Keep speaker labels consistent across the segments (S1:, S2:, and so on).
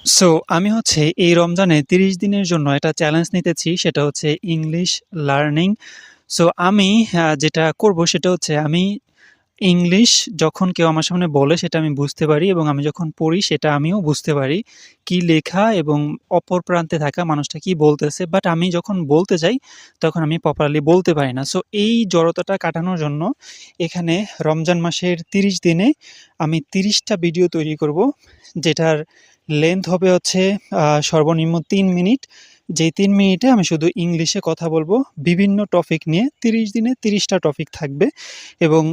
S1: So আমি হচ্ছে এই রমজানে ৩০ দিনের জন্য একটা চ্যালেঞ্জ নিতেছি। সেটা হচ্ছে ইংলিশ লার্নিং। সো আমি যেটা করব সেটা হচ্ছে আমি ইংলিশ যখন কেউ আমার সামনে বলে সেটা আমি বুঝতে পারি এবং আমি যখন পড়ি সেটা আমিও বুঝতে পারি। কি লেখা এবং অপর প্রান্তে থাকা মানুষটা কি বলতেছে। বাট আমি যখন বলতে যাই তখন আমি প্রপারলি বলতে পারি না। সো এই জড়তাটা কাটানোর জন্য এখানে রমজান মাসের ৩০ দিনে আমি ৩০ টা ভিডিও তৈরি করব। যেটার লেংথ হবে হচ্ছে সর্বনিম্ন ৩ মিনিট। যেই ৩ মিনিটে আমি শুধু ইংলিশে কথা বলবো। বিভিন্ন টপিক নিয়ে ৩০ দিনে ৩০ টা টপিক থাকবে এবং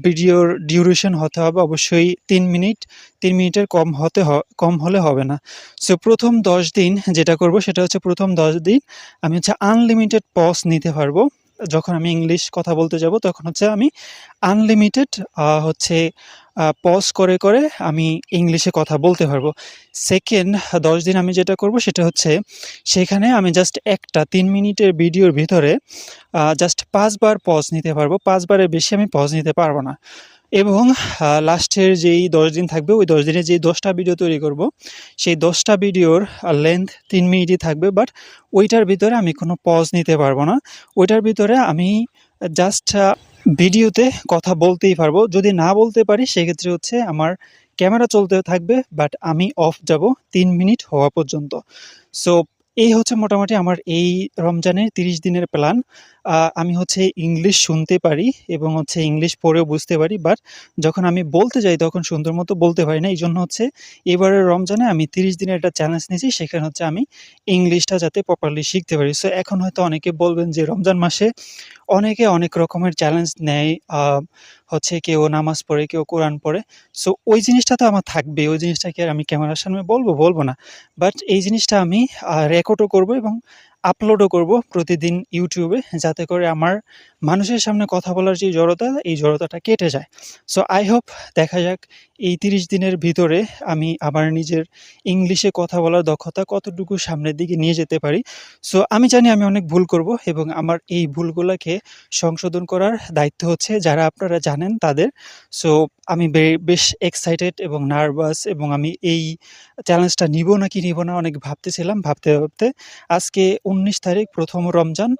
S1: ভিডিওর ডিউরেশন হতে হবে অবশ্যই ৩ মিনিট। ৩ মিনিটের কম হলে হবে না। সো ১ম ১০ দিন যেটা করব সেটা হচ্ছে ১ম ১০ দিন আমি হচ্ছে আনলিমিটেড পজ নিতে পারবো। যখন আমি ইংলিশ কথা বলতে যাব তখন হচ্ছে আমি আনলিমিটেড হচ্ছে পজ করে আমি ইংলিশে কথা বলতে পারবো। সেকেন্ড ১০ দিন আমি যেটা করব সেটা হচ্ছে সেখানে আমি জাস্ট একটা ৩ মিনিটের ভিডিওর ভিতরে জাস্ট ৫ বার পজ নিতে পারবো। ৫ বারের বেশি আমি পজ নিতে পারব না। এবং লাস্টের যেই ১০ দিন থাকবে ওই ১০ দিনে যেই ১০ টা ভিডিও তৈরি করব, সেই ১০ টা ভিডিওর লেংথ ৩ মিনিটই থাকবে। বাট ওইটার ভিতরে আমি কোনো পজ নিতে পারব না। ওইটার ভিতরে আমি জাস্ট ভিডিওতে কথা বলতেই পারবো। যদি না বলতে পারি সেক্ষেত্রে হচ্ছে আমার ক্যামেরা চলতে থাকবে বাট আমি অফ যাব ৩ মিনিট হওয়া পর্যন্ত। সো এই হচ্ছে মোটামুটি আমার এই রমজানের ৩০ দিনের প্ল্যান। আমি হচ্ছে ইংলিশ শুনতে পারি এবং হচ্ছে ইংলিশ পড়েও বুঝতে পারি। বাট যখন আমি বলতে যাই তখন সুন্দর মতো বলতে পারি না। এইজন্য হচ্ছে এবারের রমজানে আমি ৩০ দিনের একটা চ্যালেঞ্জ নিয়েছি। সেখানে হচ্ছে আমি ইংলিশটা যাতে প্রপারলি শিখতে পারি। সো এখন হয়তো অনেকে বলবেন যে রমজান মাসে অনেকে অনেক রকমের চ্যালেঞ্জ নেয়। হচ্ছে কেউ নামাজ পড়ে, কেউ কোরআন পড়ে। সো ওই জিনিসটা তো আমার থাকবেই। ওই জিনিসটা কি আর আমি ক্যামেরার সামনে বলব? বলব না। বাট এই জিনিসটা আমি রেকর্ডও করব এবং আপলোডও করব প্রতিদিন YouTube এ, যাতে করে আমার মানুষের সামনে কথা বলার যে জড়তা, এই জড়তাটা কেটে যায়। সো আই হোপ দেখা যাক এই ৩০ দিনের ভিতরে আমি আমার নিজের ইংলিশে কথা বলার দক্ষতা কতটুকু সামনের দিকে নিয়ে যেতে পারি। সো আমি জানি আমি অনেক ভুল করব এবং আমার এই ভুলগুলাকে সংশোধন করার দায়িত্ব হচ্ছে যারা আপনারা জানেন তাদের। সো আমি বেশ এক্সাইটেড এবং নার্ভাস এবং আমি এই চ্যালেঞ্জটা নিবো নাকি নিবো না অনেক ভাবতেছিলাম। ভাবতে আজকে ১৯ তারিখ ১ম রমজান।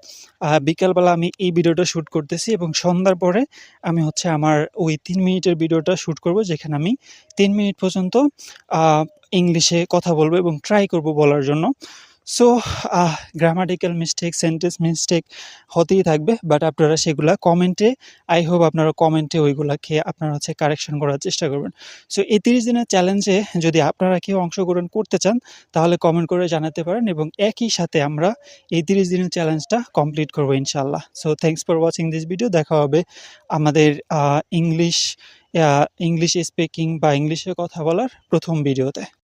S1: বিকালবেলা আমি এই ভিডিওটা শুট করতেছি এবং সন্ধ্যার পরে আমি হচ্ছে আমার ওই ৩ মিনিটের ভিডিওটা শুট করব, যেখানে আমি ৩ মিনিট পর্যন্ত আ ইংলিশে কথা বলবো এবং ট্রাই করব বলার জন্য। So grammatical mistake, sentence mistake হতেই থাকবে। বাট আপনারা সেগুলা কমেন্টে, আই হোপ আপনারা কমেন্টে ওইগুলাকে আপনারা হচ্ছে কারেকশন করার চেষ্টা করবেন। সো এই ৩০ দিনের চ্যালেঞ্জে যদি আপনারা কেউ অংশগ্রহণ করতে চান তাহলে কমেন্ট করে জানাতে পারেন এবং একই সাথে আমরা এই ৩০ দিনের চ্যালেঞ্জটা কমপ্লিট করব ইনশাআল্লাহ। So thanks for watching this video. দেখা হবে আমাদের ইংলিশ ইংলিশ স্পিকিং বা ইংলিশে কথা বলার ১ম ভিডিওতে।